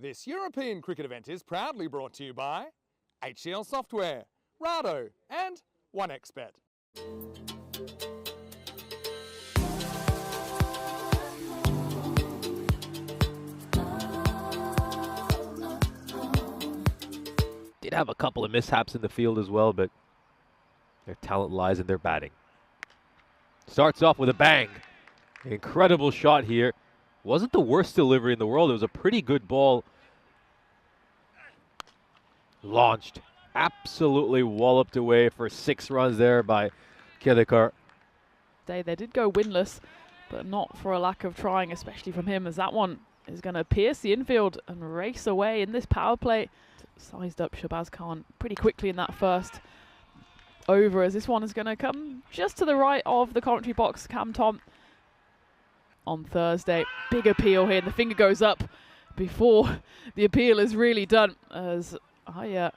This European cricket event is proudly brought to you by HCL Software, Rado and 1xBet. Did have a couple of mishaps in the field as well, but their talent lies in their batting. Starts off with a bang. Incredible shot here. Wasn't the worst delivery in the world. It was a pretty good ball. Launched. Absolutely walloped away for 6 runs there by Kedekar. They did go winless, but not for a lack of trying, especially from him, as that one is going to pierce the infield and race away in this power play. Sized up Shabazz Khan pretty quickly in that first over, as this one is going to come just to the right of the commentary box. Cam Tom on Thursday. Big appeal here, and the finger goes up before the appeal is really done, as Aya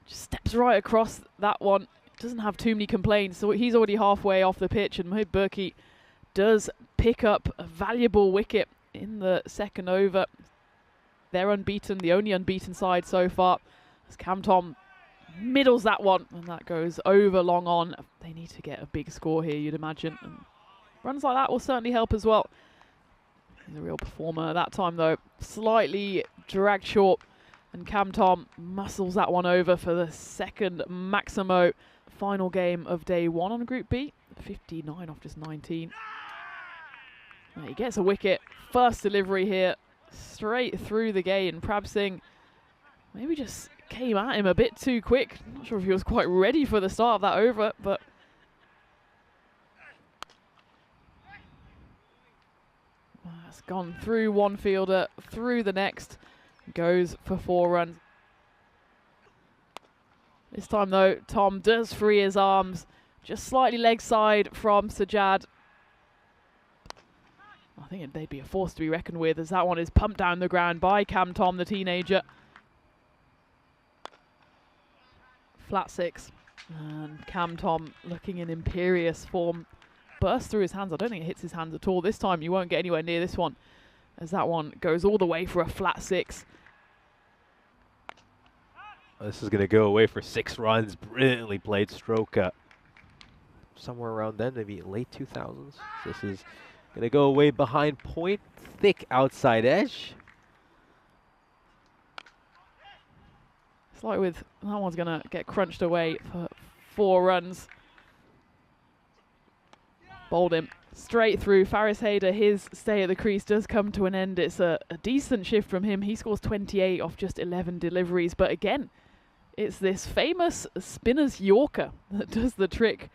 just steps right across that one. Doesn't have too many complaints, so he's already halfway off the pitch, and Mohib Burki does pick up a valuable wicket in the second over. They're unbeaten, the only unbeaten side so far, as Cam Tom middles that one, and that goes over long on. They need to get a big score here, you'd imagine, and runs like that will certainly help as well. He's a real performer. That time, though, slightly dragged short, and Cam Tom muscles that one over for the second Maximo. Final game of day 1 on Group B. 59 off just 19. And he gets a wicket. First delivery here, straight through the gate, and Prab Singh maybe just came at him a bit too quick. Not sure if he was quite ready for the start of that over, but it's gone through one fielder, through the next, goes for 4 runs. This time, though, Tom does free his arms, just slightly leg side from Sajjad. I think they'd be a force to be reckoned with, as that one is pumped down the ground by Cam Tom, the teenager. Flat 6, and Cam Tom looking in imperious form. Bursts through his hands. I don't think it hits his hands at all. This time you won't get anywhere near this one, as that one goes all the way for a flat 6. This is going to go away for 6 runs. Brilliantly played stroke. Somewhere around then, maybe late 2000s. This is going to go away behind point. Thick outside edge. It's like with that one's going to get crunched away for 4 runs. Bowled him straight through. Faris Haider, his stay at the crease does come to an end. It's a decent shift from him. He scores 28 off just 11 deliveries. But again, it's this famous spinner's Yorker that does the trick.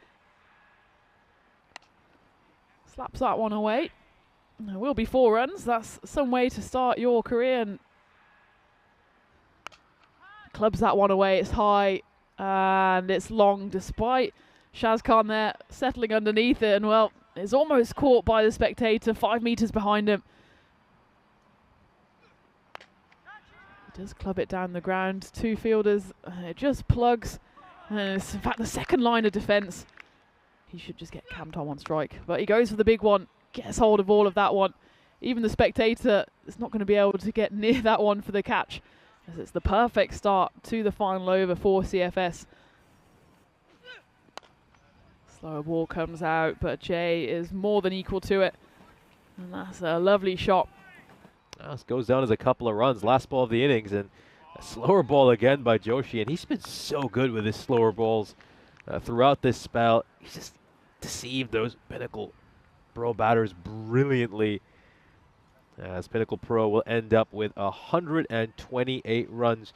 Slaps that one away. There will be 4 runs. That's some way to start your career. And clubs that one away. It's high and it's long, despite Shaz Khan there settling underneath it, and well, it's almost caught by the spectator 5 meters behind him. He does club it down the ground. 2 fielders, it just plugs. And it's in fact the second line of defence. He should just get Cam Tom on strike, but he goes for the big one, gets hold of all of that one. Even the spectator is not going to be able to get near that one for the catch, as it's the perfect start to the final over for CFS. Slower ball comes out, but Jay is more than equal to it. And that's a lovely shot. This goes down as a couple of runs. Last ball of the innings, and a slower ball again by Joshi. And he's been so good with his slower balls throughout this spell. He's just deceived those Pinnacle Pro batters brilliantly. As Pinnacle Pro will end up with 128 runs.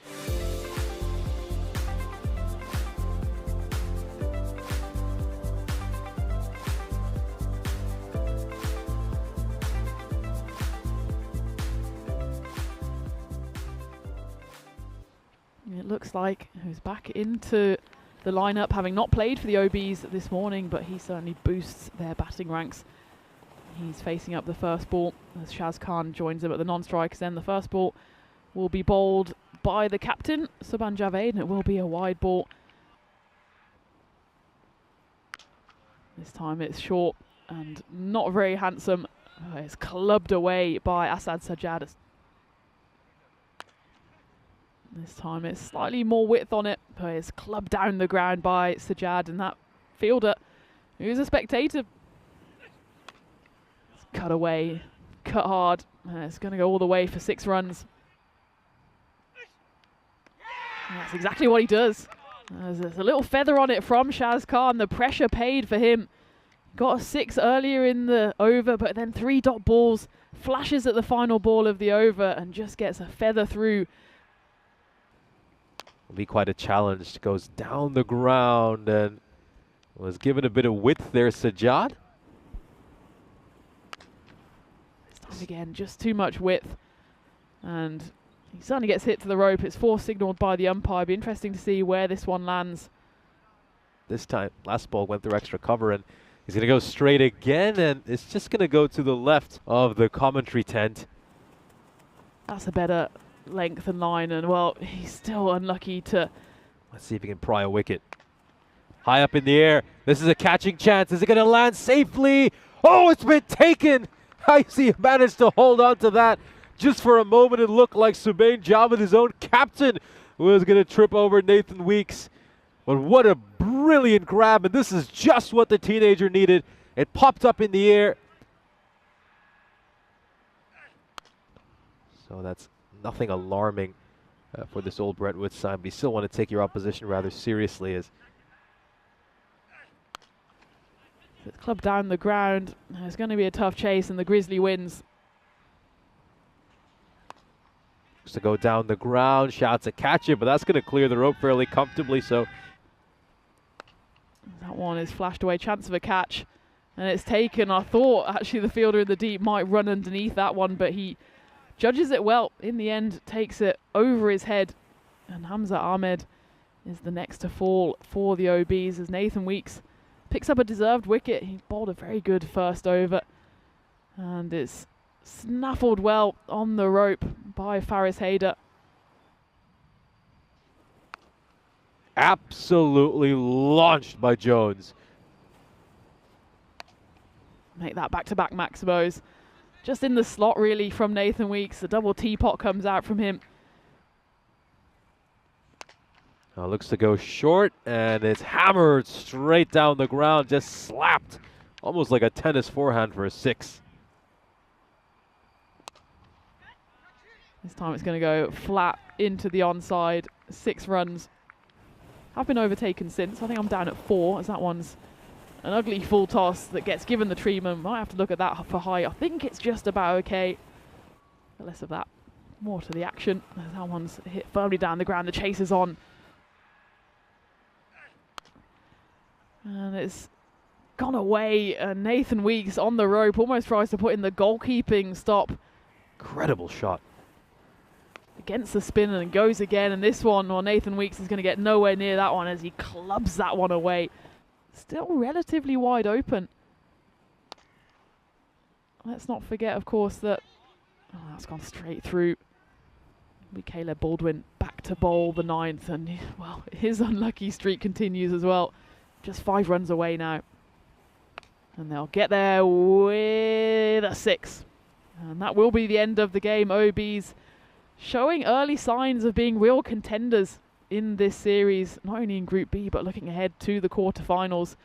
It looks like he's back into the lineup, having not played for the OBs this morning, but he certainly boosts their batting ranks. He's facing up the first ball as Shaz Khan joins him at the non-strikers. Then the first ball will be bowled by the captain, Subhan Javed, and it will be a wide ball. This time it's short and not very handsome. It's clubbed away by Asad Sajjad. This time it's slightly more width on it, but it's clubbed down the ground by Sajjad, and that fielder, who's a spectator, it's cut away, cut hard, and it's going to go all the way for 6 runs. And that's exactly what he does. There's a little feather on it from Shaz Khan, the pressure paid for him. Got a 6 earlier in the over, but then 3 dot balls, flashes at the final ball of the over, and just gets a feather through. Will be quite a challenge. Goes down the ground and was given a bit of width there, Sajjad. This time again, just too much width. And he suddenly gets hit to the rope. It's 4 signalled by the umpire. Be interesting to see where this one lands. This time, last ball went through extra cover, and he's going to go straight again, and it's just going to go to the left of the commentary tent. That's a better length and line, and well, he's still unlucky to... Let's see if he can pry a wicket. High up in the air. This is a catching chance. Is it going to land safely? Oh, it's been taken. I see he managed to hold on to that. Just for a moment, it looked like Subain Javed, his own captain, was going to trip over Nathan Weeks. But what a brilliant grab, and this is just what the teenager needed. It popped up in the air. So that's nothing alarming for this old Brentwood side, but you still want to take your opposition rather seriously. As it's clubbed down the ground. It's going to be a tough chase, and the Grizzly wins. to go down the ground, shouts to catch it, but that's going to clear the rope fairly comfortably. So that one is flashed away, chance of a catch, and it's taken. I thought actually the fielder in the deep might run underneath that one, but he judges it well. In the end, takes it over his head, and Hamza Ahmed is the next to fall for the OBs as Nathan Weeks picks up a deserved wicket. He bowled a very good first over, and it's snaffled well on the rope by Faris Haider. Absolutely launched by Jones. Make that back-to-back Maximos. Just in the slot really from Nathan Weeks. The double teapot comes out from him. Looks to go short, and it's hammered straight down the ground, just slapped. Almost like a tennis forehand for a 6. This time it's going to go flat into the onside. 6 runs. I've been overtaken since. I think I'm down at 4, as that one's an ugly full toss that gets given the treatment. Might have to look at that for height. I think it's just about okay. But less of that. More to the action. That one's hit firmly down the ground. The chase is on. And it's gone away. And Nathan Weeks on the rope almost tries to put in the goalkeeping stop. Incredible shot. Against the spin and goes again. And this one, well, Nathan Weeks is going to get nowhere near that one as he clubs that one away. Still relatively wide open. Let's not forget, of course, that that's gone straight through. Caleb Baldwin back to bowl the 9th, and well, his unlucky streak continues as well. Just 5 runs away now, and they'll get there with a 6, and that will be the end of the game. OBs showing early signs of being real contenders in this series, not only in Group B, but looking ahead to the quarterfinals.